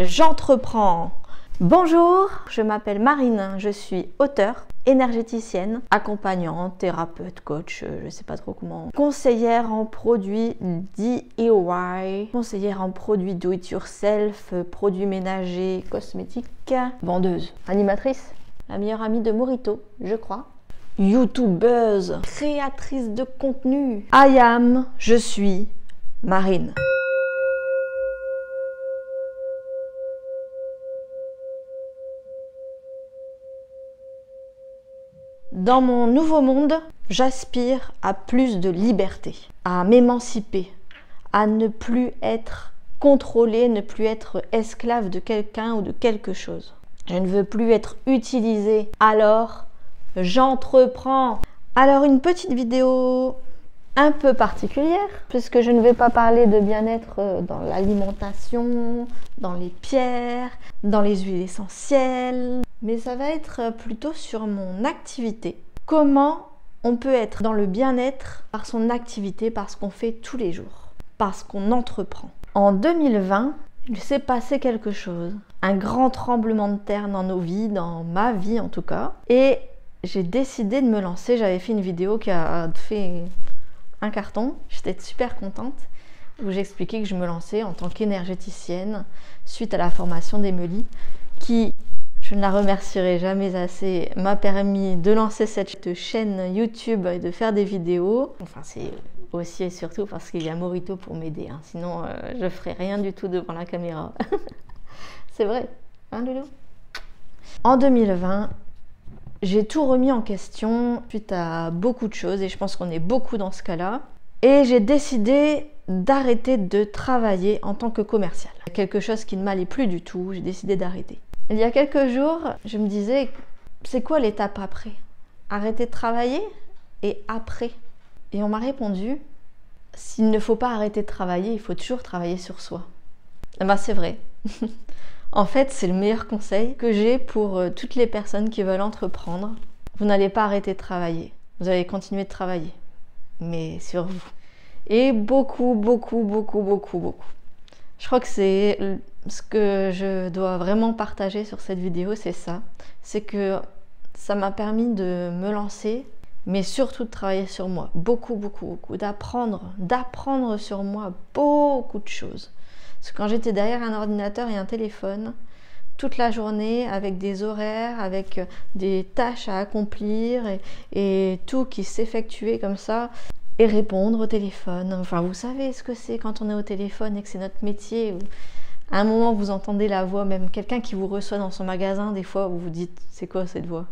J'entreprends. Bonjour, je m'appelle Marine, je suis auteure, énergéticienne, accompagnante, thérapeute, coach, je sais pas trop comment, conseillère en produits DIY, conseillère en produits do it yourself, produits ménagers, cosmétiques, vendeuse, animatrice, la meilleure amie de Morito, je crois, youtubeuse, créatrice de contenu. Je suis Marine. Dans mon nouveau monde, j'aspire à plus de liberté, à m'émanciper, à ne plus être contrôlée, ne plus être esclave de quelqu'un ou de quelque chose. Je ne veux plus être utilisée, alors j'entreprends. Alors une petite vidéo un peu particulière, puisque je ne vais pas parler de bien-être dans l'alimentation, dans les pierres, dans les huiles essentielles, mais ça va être plutôt sur mon activité. Comment on peut être dans le bien-être par son activité, par ce qu'on fait tous les jours, parce qu'on entreprend. En 2020, il s'est passé quelque chose, un grand tremblement de terre dans nos vies, dans ma vie en tout cas, et j'ai décidé de me lancer. J'avais fait une vidéo qui a fait un carton, j'étais super contente, où j'expliquais que je me lançais en tant qu'énergéticienne suite à la formation d'Emilie, qui, je ne la remercierai jamais assez, m'a permis de lancer cette chaîne YouTube et de faire des vidéos. Enfin, c'est aussi et surtout parce qu'il y a Morito pour m'aider, hein. Sinon je ferais rien du tout devant la caméra. C'est vrai, hein Loulou? En 2020, j'ai tout remis en question suite à beaucoup de choses et je pense qu'on est beaucoup dans ce cas-là. Et j'ai décidé d'arrêter de travailler en tant que commerciale. Quelque chose qui ne m'allait plus du tout, j'ai décidé d'arrêter. Il y a quelques jours, je me disais, c'est quoi l'étape après? Arrêter de travailler et après? Et on m'a répondu, s'il ne faut pas arrêter de travailler, il faut toujours travailler sur soi. Et ben c'est vrai. En fait, c'est le meilleur conseil que j'ai pour toutes les personnes qui veulent entreprendre. Vous n'allez pas arrêter de travailler. Vous allez continuer de travailler. Mais sur vous. Et beaucoup. Je crois que c'est ce que je dois vraiment partager sur cette vidéo, c'est ça. C'est que ça m'a permis de me lancer, mais surtout de travailler sur moi. Beaucoup. D'apprendre sur moi beaucoup de choses. Parce que quand j'étais derrière un ordinateur et un téléphone, toute la journée, avec des horaires, avec des tâches à accomplir et tout qui s'effectuait comme ça, et répondre au téléphone. Enfin, vous savez ce que c'est quand on est au téléphone et que c'est notre métier. À un moment, vous entendez la voix, même quelqu'un qui vous reçoit dans son magasin, des fois, vous vous dites, c'est quoi cette voix?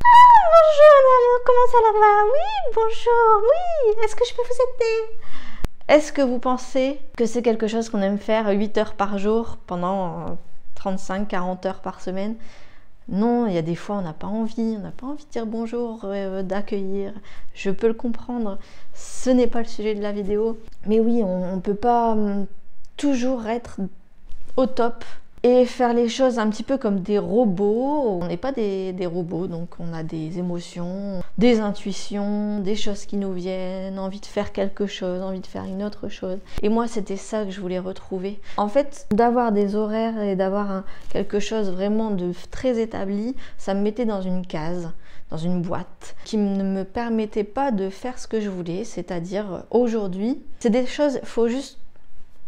Bonjour, comment ça va? Oui, bonjour, oui, est-ce que je peux vous aider? Est-ce que vous pensez que c'est quelque chose qu'on aime faire 8 heures par jour pendant 35-40 heures par semaine? Non, il y a des fois on n'a pas envie de dire bonjour, d'accueillir. Je peux le comprendre, ce n'est pas le sujet de la vidéo. Mais oui, on ne peut pas toujours être au top et faire les choses un petit peu comme des robots. On n'est pas des robots, donc on a des émotions, des intuitions, des choses qui nous viennent, envie de faire quelque chose, envie de faire une autre chose. Et moi, c'était ça que je voulais retrouver. En fait, d'avoir des horaires et d'avoir quelque chose vraiment de très établi, ça me mettait dans une case, dans une boîte, qui ne me permettait pas de faire ce que je voulais, c'est-à-dire aujourd'hui, c'est des choses, il faut juste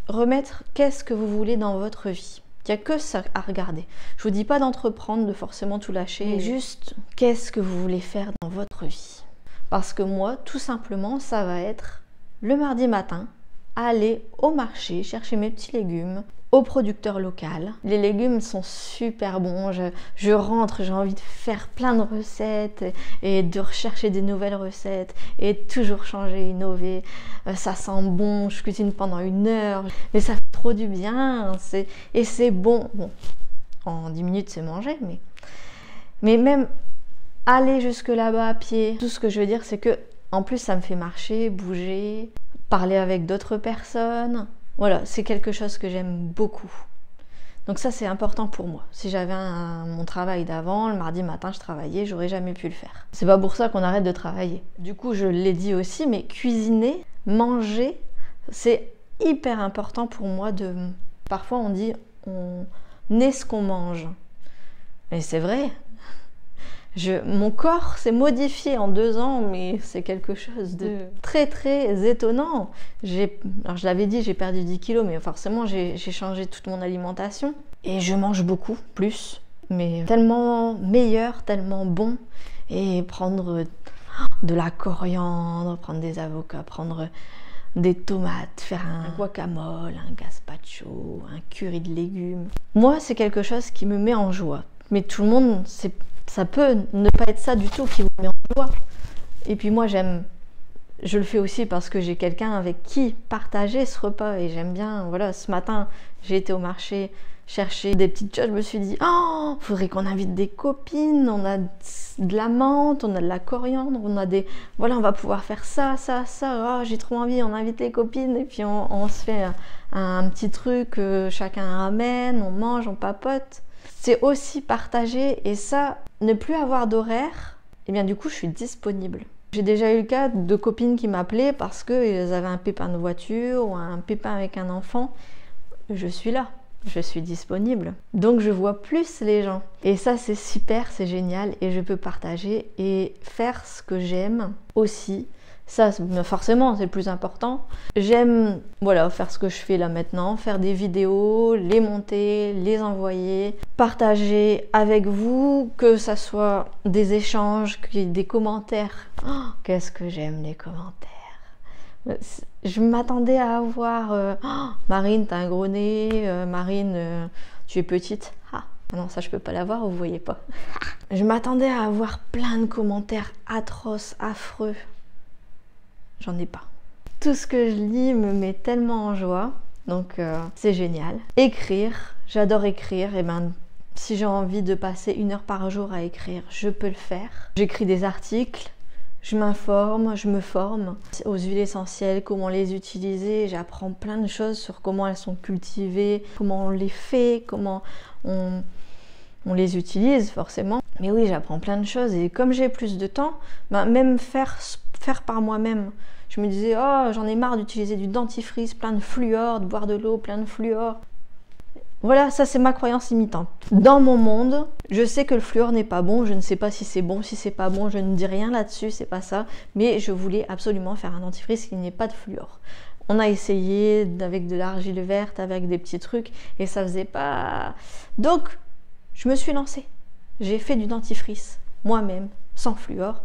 remettre qu'est-ce que vous voulez dans votre vie. Il n'y a que ça à regarder. Je vous dis pas d'entreprendre, de forcément tout lâcher, mais juste qu'est-ce que vous voulez faire dans votre vie. Parce que moi, tout simplement, ça va être le mardi matin, aller au marché, chercher mes petits légumes au producteur local. Les légumes sont super bons, je rentre, j'ai envie de faire plein de recettes et de rechercher des nouvelles recettes et toujours changer, innover. Ça sent bon, je cuisine pendant 1 heure, mais ça fait trop du bien, et c'est bon. Bon, en 10 minutes c'est mangé, mais même aller jusque là-bas à pied, tout ce que je veux dire c'est que en plus ça me fait marcher, bouger, parler avec d'autres personnes. Voilà, c'est quelque chose que j'aime beaucoup. Donc ça, c'est important pour moi. Si j'avais mon travail d'avant, le mardi matin, je travaillais, j'aurais jamais pu le faire. C'est pas pour ça qu'on arrête de travailler. Du coup, je l'ai dit aussi, mais cuisiner, manger, c'est hyper important pour moi de... Parfois, on dit, n'est ce qu'on mange. Et c'est vrai. Mon corps s'est modifié en 2 ans, mais c'est quelque chose de très très étonnant. Alors je l'avais dit, j'ai perdu 10 kilos, mais forcément j'ai changé toute mon alimentation. Et je mange beaucoup plus, mais tellement meilleur, tellement bon. Et prendre de la coriandre, prendre des avocats, prendre des tomates, faire un guacamole, un gazpacho, un curry de légumes. Moi, c'est quelque chose qui me met en joie. Mais tout le monde, ça peut ne pas être ça du tout qui vous met en joie. Et puis moi, je le fais aussi parce que j'ai quelqu'un avec qui partager ce repas. Et j'aime bien, voilà, ce matin, j'ai été au marché chercher des petites choses. Je me suis dit, oh, faudrait qu'on invite des copines. On a de la menthe, on a de la coriandre, on a des... Voilà, on va pouvoir faire ça, ça, ça. Oh, j'ai trop envie, on invite les copines. Et puis on se fait un petit truc, chacun ramène, on mange, on papote. C'est aussi partager, et ça, ne plus avoir d'horaire, et bien du coup je suis disponible. J'ai déjà eu le cas de copines qui m'appelaient parce qu'elles avaient un pépin de voiture ou un pépin avec un enfant. Je suis là, je suis disponible. Donc je vois plus les gens. Et ça c'est super, c'est génial, et je peux partager et faire ce que j'aime aussi. Ça, forcément, c'est le plus important. J'aime, voilà, faire ce que je fais là maintenant, faire des vidéos, les monter, les envoyer, partager avec vous, que ça soit des échanges, qu'il y ait des commentaires. Oh, qu'est-ce que j'aime les commentaires. Je m'attendais à avoir Marine, t'as un gros nez, Marine, tu es petite. Ah non, ça je peux pas l'avoir, vous voyez pas. Je m'attendais à avoir plein de commentaires atroces, affreux. J'en ai pas. Tout ce que je lis me met tellement en joie, donc c'est génial. Écrire, j'adore écrire, et ben si j'ai envie de passer 1 heure par jour à écrire, je peux le faire. J'écris des articles, je m'informe, je me forme aux huiles essentielles, comment les utiliser, j'apprends plein de choses sur comment elles sont cultivées, comment on les fait, comment on les utilise forcément. Mais oui, j'apprends plein de choses, et comme j'ai plus de temps, ben, même faire par moi-même. Je me disais, oh, j'en ai marre d'utiliser du dentifrice, plein de fluor, de boire de l'eau, plein de fluor. Voilà, ça c'est ma croyance limitante. Dans mon monde, je sais que le fluor n'est pas bon, je ne sais pas si c'est bon, si c'est pas bon, je ne dis rien là-dessus, c'est pas ça. Mais je voulais absolument faire un dentifrice qui n'ait pas de fluor. On a essayé avec de l'argile verte, avec des petits trucs, et ça faisait pas... Donc, je me suis lancée. J'ai fait du dentifrice, moi-même, sans fluor,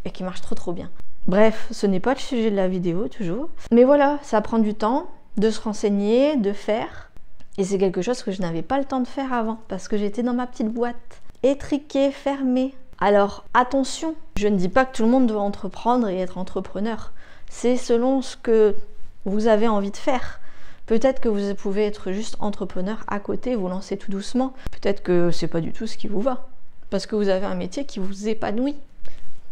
et qui marche trop bien. Bref, ce n'est pas le sujet de la vidéo, toujours. Mais voilà, ça prend du temps de se renseigner, de faire. Et c'est quelque chose que je n'avais pas le temps de faire avant, parce que j'étais dans ma petite boîte, étriquée, fermée. Alors, attention, je ne dis pas que tout le monde doit entreprendre et être entrepreneur. C'est selon ce que vous avez envie de faire. Peut-être que vous pouvez être juste entrepreneur à côté, vous lancer tout doucement. Peut-être que c'est pas du tout ce qui vous va, parce que vous avez un métier qui vous épanouit.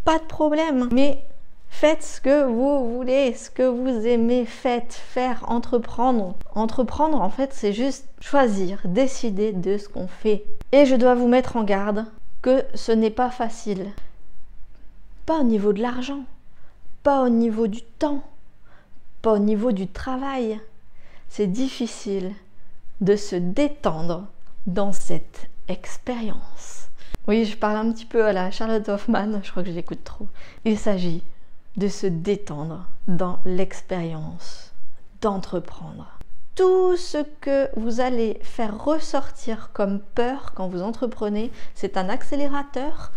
Pas de problème, mais faites ce que vous voulez, ce que vous aimez, faites, faire, entreprendre. Entreprendre, en fait, c'est juste choisir, décider de ce qu'on fait. Et je dois vous mettre en garde que ce n'est pas facile. Pas au niveau de l'argent, pas au niveau du temps, pas au niveau du travail. C'est difficile de se détendre dans cette expérience. Oui, je parle un petit peu à la Charlotte Hoffman, je crois que j'écoute trop. Il s'agit de se détendre dans l'expérience d'entreprendre. Tout ce que vous allez faire ressortir comme peur quand vous entreprenez, c'est un accélérateur.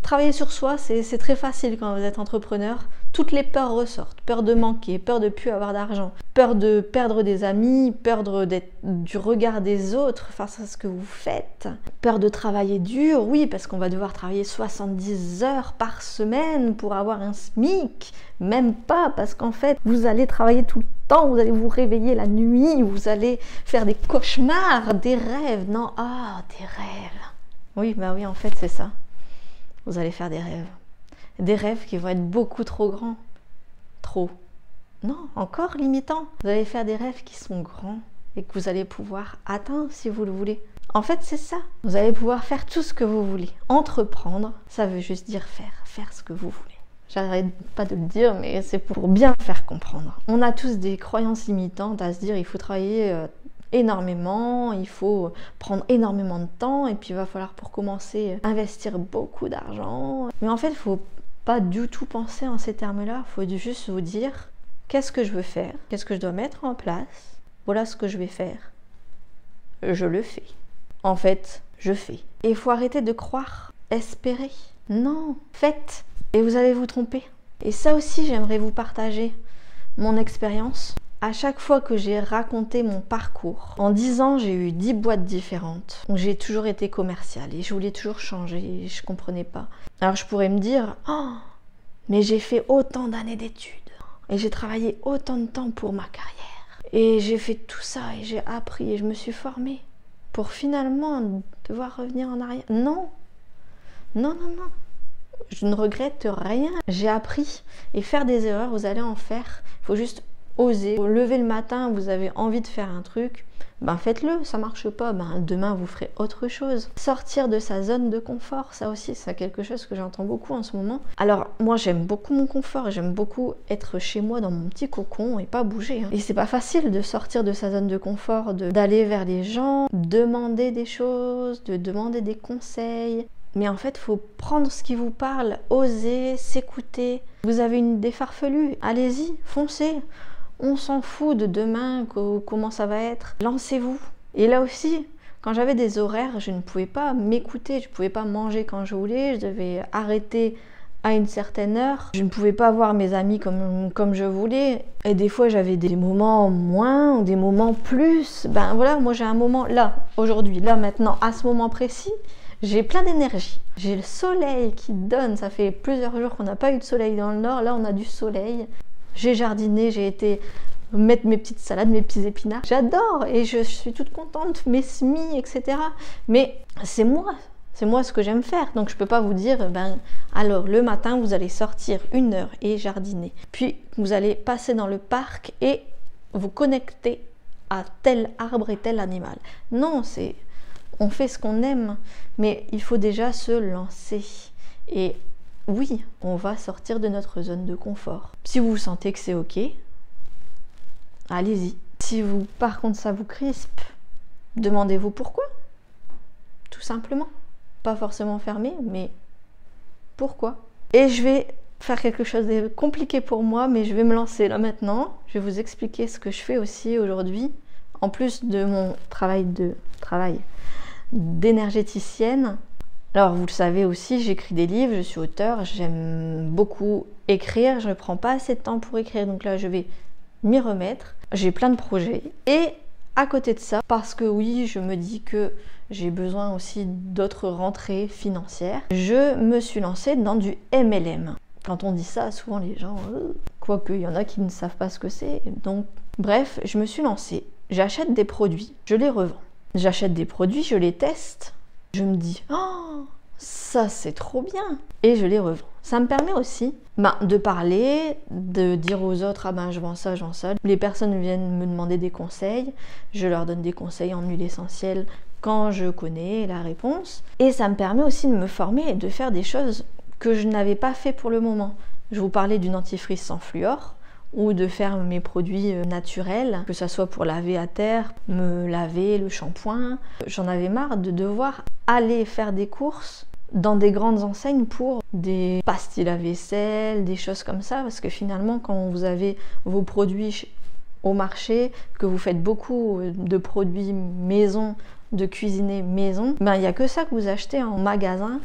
Travailler sur soi, c'est très facile quand vous êtes entrepreneur. Toutes les peurs ressortent. Peur de manquer, peur de ne plus avoir d'argent, peur de perdre des amis, peur du regard des autres face à ce que vous faites, peur de travailler dur, oui, parce qu'on va devoir travailler 70 heures par semaine pour avoir un SMIC. Même pas, parce qu'en fait, vous allez travailler tout le temps, vous allez vous réveiller la nuit, vous allez faire des cauchemars, des rêves. Non, des rêves. Oui, bah oui, en fait, c'est ça. Vous allez faire des rêves. Des rêves qui vont être beaucoup trop grands. Trop. Non, encore limitant. Vous allez faire des rêves qui sont grands et que vous allez pouvoir atteindre si vous le voulez. En fait, c'est ça. Vous allez pouvoir faire tout ce que vous voulez. Entreprendre, ça veut juste dire faire ce que vous voulez. J'arrête pas de le dire, mais c'est pour bien faire comprendre. On a tous des croyances limitantes à se dire il faut travailler énormément, il faut prendre énormément de temps et puis il va falloir pour commencer investir beaucoup d'argent. Mais en fait, il faut pas du tout penser en ces termes-là, il faut juste vous dire qu'est-ce que je veux faire, qu'est-ce que je dois mettre en place, voilà ce que je vais faire. Je le fais. En fait, je fais. Et il faut arrêter de croire, espérer. Non, faites et vous allez vous tromper. Et ça aussi, j'aimerais vous partager mon expérience. À chaque fois que j'ai raconté mon parcours, en 10 ans, j'ai eu 10 boîtes différentes. Donc j'ai toujours été commerciale et je voulais toujours changer et je comprenais pas. Alors je pourrais me dire, oh, mais j'ai fait autant d'années d'études et j'ai travaillé autant de temps pour ma carrière. Et j'ai fait tout ça et j'ai appris et je me suis formée pour finalement devoir revenir en arrière. Non, non, non, non. Je ne regrette rien. J'ai appris et faire des erreurs, vous allez en faire. Il faut juste oser. Vous levez le matin, vous avez envie de faire un truc, ben faites-le. Ça marche pas, ben demain vous ferez autre chose. Sortir de sa zone de confort, ça aussi, c'est quelque chose que j'entends beaucoup en ce moment. Alors moi j'aime beaucoup mon confort et j'aime beaucoup être chez moi dans mon petit cocon et pas bouger. Et c'est pas facile de sortir de sa zone de confort, d'aller vers les gens, demander des choses, de demander des conseils. Mais en fait, il faut prendre ce qui vous parle, oser, s'écouter. Vous avez une idée farfelue, allez-y, foncez. On s'en fout de demain, comment ça va être. Lancez-vous. Et là aussi, quand j'avais des horaires, je ne pouvais pas m'écouter, je ne pouvais pas manger quand je voulais, je devais arrêter à une certaine heure. Je ne pouvais pas voir mes amis comme je voulais. Et des fois, j'avais des moments moins, des moments plus. Ben voilà, moi j'ai un moment là, aujourd'hui, là, maintenant, à ce moment précis. J'ai plein d'énergie. J'ai le soleil qui donne. Ça fait plusieurs jours qu'on n'a pas eu de soleil dans le nord. Là, on a du soleil. J'ai jardiné, j'ai été mettre mes petites salades, mes petits épinards. J'adore et je suis toute contente, mes semis, etc. Mais c'est moi ce que j'aime faire. Donc je peux pas vous dire, ben alors le matin, vous allez sortir 1 heure et jardiner. Puis vous allez passer dans le parc et vous connecter à tel arbre et tel animal. Non, on fait ce qu'on aime, mais il faut déjà se lancer. Et oui, on va sortir de notre zone de confort. Si vous sentez que c'est ok, allez-y. Si par contre ça vous crispe, demandez-vous pourquoi. Tout simplement. Pas forcément fermé, mais pourquoi? Et je vais faire quelque chose de compliqué pour moi, mais je vais me lancer là maintenant. Je vais vous expliquer ce que je fais aussi aujourd'hui, en plus de mon travail d'énergéticienne. Alors vous le savez aussi, j'écris des livres, je suis auteure, j'aime beaucoup écrire, je ne prends pas assez de temps pour écrire, donc là je vais m'y remettre. J'ai plein de projets et à côté de ça, parce que oui, je me dis que j'ai besoin aussi d'autres rentrées financières, je me suis lancée dans du MLM. Quand on dit ça, souvent les gens, quoique il y en a qui ne savent pas ce que c'est, donc bref, je me suis lancée, j'achète des produits, je les revends. J'achète des produits, je les teste, je me dis « Oh, ça c'est trop bien !» et je les revends. Ça me permet aussi de parler, de dire aux autres « Ah ben je vends ça, je vends ça ». Les personnes viennent me demander des conseils, je leur donne des conseils en huile essentielle quand je connais la réponse. Et ça me permet aussi de me former et de faire des choses que je n'avais pas fait pour le moment. Je vous parlais du dentifrice sans fluor, ou de faire mes produits naturels, que ce soit pour laver à terre, me laver, le shampoing. J'en avais marre de devoir aller faire des courses dans des grandes enseignes pour des pastilles à vaisselle, des choses comme ça, parce que finalement quand vous avez vos produits au marché, que vous faites beaucoup de produits maison, de cuisiner maison, il n'y a que ça que vous achetez en magasin.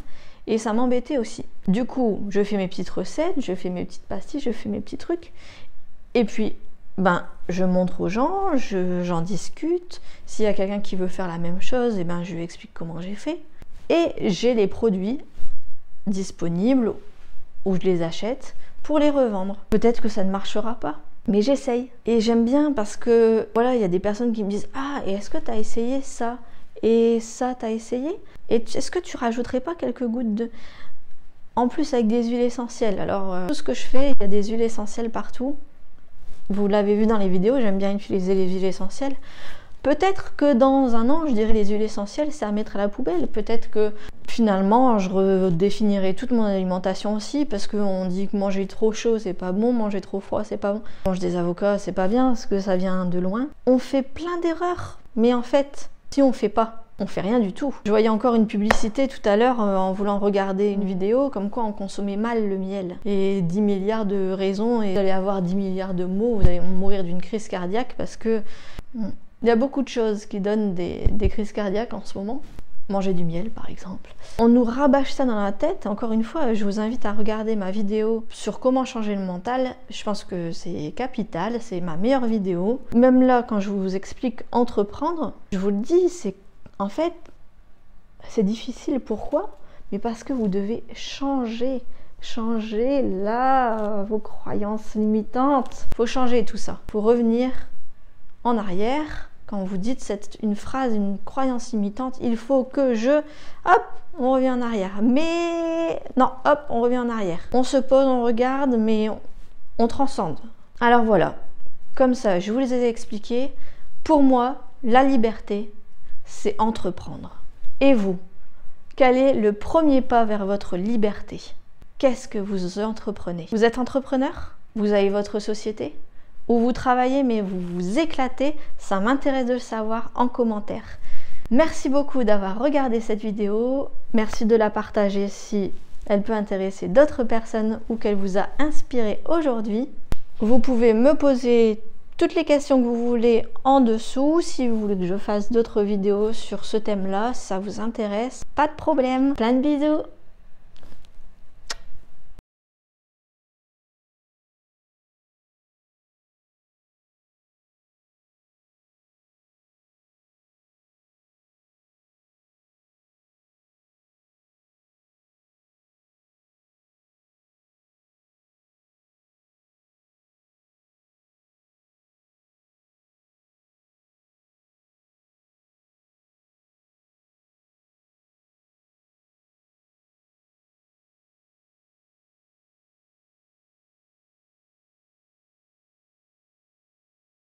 Et ça m'embêtait aussi. Du coup, je fais mes petites recettes, je fais mes petites pastilles, je fais mes petits trucs. Et puis, je montre aux gens, j'en discute. S'il y a quelqu'un qui veut faire la même chose, je lui explique comment j'ai fait. Et j'ai les produits disponibles où je les achète pour les revendre. Peut-être que ça ne marchera pas, mais j'essaye. Et j'aime bien parce que, voilà, il y a des personnes qui me disent « Ah, et est-ce que tu as essayé ça ? Et ça, tu as essayé ? Et est-ce que tu rajouterais pas quelques gouttes de... » En plus avec des huiles essentielles. Alors, tout ce que je fais, il y a des huiles essentielles partout. Vous l'avez vu dans les vidéos, j'aime bien utiliser les huiles essentielles. Peut-être que dans un an, je dirais les huiles essentielles, c'est à mettre à la poubelle. Peut-être que finalement, je redéfinirai toute mon alimentation aussi, parce qu'on dit que manger trop chaud, c'est pas bon, manger trop froid, c'est pas bon. Manger des avocats, c'est pas bien, parce que ça vient de loin. On fait plein d'erreurs, mais en fait, si on fait pas, on fait rien du tout. Je voyais encore une publicité tout à l'heure en voulant regarder une vidéo comme quoi on consommait mal le miel. Et 10 milliards de raisons, et vous allez avoir 10 milliards de mots, vous allez mourir d'une crise cardiaque parce que... Il y a beaucoup de choses qui donnent des crises cardiaques en ce moment. Manger du miel, par exemple. On nous rabâche ça dans la tête. Encore une fois, je vous invite à regarder ma vidéo sur comment changer le mental. Je pense que c'est capital, c'est ma meilleure vidéo. Même là, quand je vous explique entreprendre, je vous le dis, c'est en fait, c'est difficile. Pourquoi? Mais parce que vous devez changer là vos croyances limitantes. Il faut changer tout ça. Il faut revenir en arrière. Quand vous dites une phrase, une croyance limitante, il faut que je... Hop, on revient en arrière. Mais... Non, hop, on revient en arrière. On se pose, on regarde, mais on transcende. Alors voilà, comme ça, je vous les ai expliqués. Pour moi, la liberté, c'est entreprendre. Et vous, quel est le premier pas vers votre liberté? Qu'est-ce que vous entreprenez? Vous êtes entrepreneur? Vous avez votre société? Ou vous travaillez mais vous vous éclatez? Ça m'intéresse de le savoir en commentaire. Merci beaucoup d'avoir regardé cette vidéo. Merci de la partager si elle peut intéresser d'autres personnes ou qu'elle vous a inspiré aujourd'hui. Vous pouvez me poser toutes les questions que vous voulez en dessous. Si vous voulez que je fasse d'autres vidéos sur ce thème-là, si ça vous intéresse, pas de problème. Plein de bisous!